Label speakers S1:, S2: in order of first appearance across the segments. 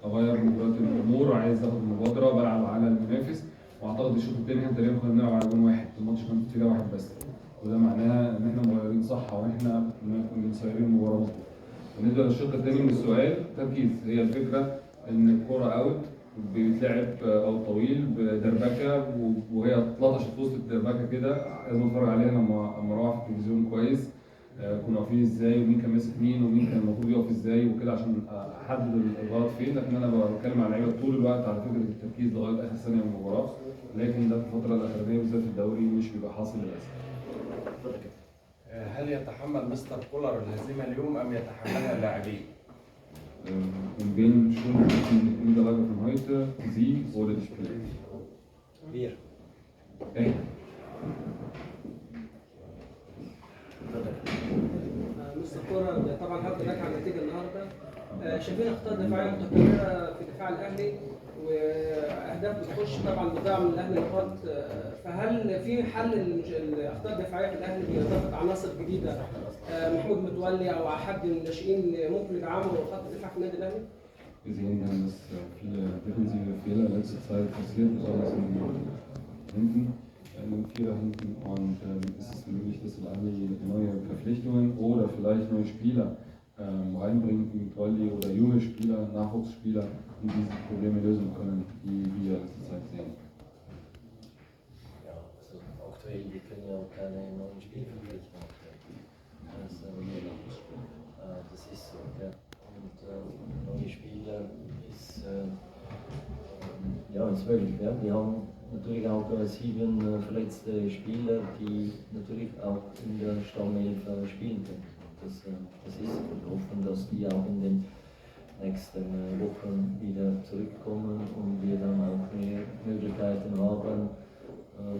S1: اغير مجريات الامور، عايز اخد المبادره، بلعب على المنافس. واعتقد الشوط الثاني احنا تقريبا كنا بنلعب على جون واحد، الماتش كان فيه واحد بس، وده معناه ان احنا مغيرين صح واحنا مسيرين المباراه مظبوط. بالنسبه للشق الثاني من السؤال، تركيز. هي الفكره ان الكره اوت بيتلعب او طويل بدربكه، وهي اتلطشت في وسط الدربكه كده، لازم اتفرج عليها لما اروح في التلفزيون كويس. كنا واقفين ازاي، ومين كان ماسك مين، ومين كان المفروض يقف ازاي وكده، عشان احدد الغلط فين. لكن انا بتكلم على اللعيبه طول الوقت على فكره التركيز لغايه اخر ثانيه من المباراه، لكن ده في الفتره الاخرانيه بالذات في الدوري مش بيبقى حاصل للاسف.
S2: هل يتحمل مستر كولر الهزيمه اليوم ام يتحملها اللاعبين؟
S1: In wen Stunden die Niederlage von heute, Sie oder die Spieler?
S2: Wir.
S1: Echt?
S3: مستر كولر طبعا هارد لك على النتيجه النهارده. شايفين اخطاء دفاعيه متكرره في دفاع الاهلي، واهداف بتخش طبعا بتضيع من الاهلي نقاط. فهل في حل الاخطاء الدفاعيه في الاهلي باضافه عناصر جديده، محمود متولي او حد من الناشئين ممكن يدعموا خط الدفاع في النادي الاهلي؟
S1: Wir sehen, dass viele defensive Fehler in letzter Zeit passiert, besonders hinten, in den Vierer hinten. Und ist es möglich, dass Al-Ahly neue Verpflichtungen oder vielleicht neue Spieler reinbringt, wie Mitwalli oder junge Spieler, Nachwuchsspieler, die diese Probleme lösen können, die wir in letzter Zeit sehen?
S4: Ja, also aktuell, wir können ja keine neuen Spieler verpflichten. Das ist so, ja. Und neue Spieler ist, ja, ist möglich. Ja. Wir haben natürlich auch 7 verletzte Spieler, die natürlich auch in der Stammelf spielen können. Das ist so. Wir hoffen, dass die auch in den nächsten Wochen wieder zurückkommen und wir dann auch mehr Möglichkeiten haben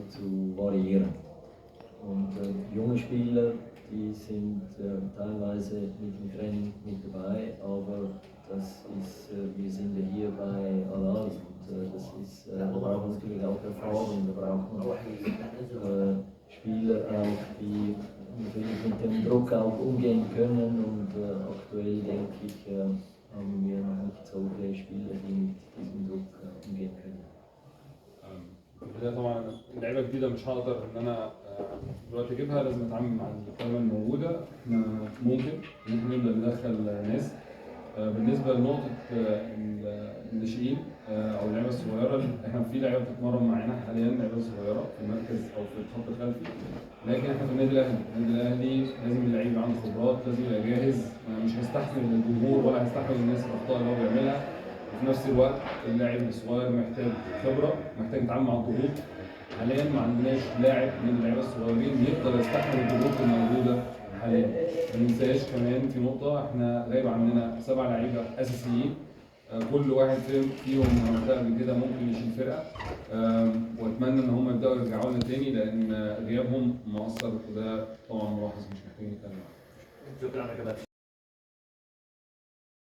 S4: zu variieren. Und junge Spieler, die sind teilweise mit dem Training mit dabei, aber das ist, wir sind ja hier bei Al-Ahly und das ist, wir brauchen natürlich auch Erfahrung, wir brauchen Spieler auch, die natürlich mit dem Druck auch umgehen können und aktuell denke ich, haben wir noch nicht so viele Spieler, die mit diesem Druck umgehen können.
S1: البداية طبعا اللعيبة جديدة مش هقدر ان انا دلوقتي اجيبها، لازم اتعامل مع القائمة الموجودة. احنا ممكن ان احنا نبدا ندخل ناس. بالنسبة لنقطة الناشئين او اللعيبة الصغيرة، احنا في لعيبة بتتمرن معانا حاليا، لعيبة صغيرة في المركز او في الخط الخلفي، لكن احنا في النادي الاهلي لازم اللعيب يبقى عنده خبرات، لازم يبقى جاهز، مش هيستحمل الجمهور ولا هيستحمل الناس الاخطاء اللي هو بيعملها. وفي نفس الوقت اللاعب الصغير محتاج خبره، محتاج يتعامل مع الضغوط. حاليا ما عندناش لاعب من اللعيبه الصغيرين يقدر يستحمل الضغوط الموجوده حاليا. ما ننساش كمان في نقطه، احنا غايب عننا 7 لعيبه اساسيين، كل واحد فيهم عملتها قبل كده ممكن يشيل فرقه، واتمنى ان هم يبداوا يرجعوا لنا تاني، لان غيابهم مؤثر، وده طبعا ملاحظ مش محتاجين نتكلم عنه.
S2: شكرا يا كابتن.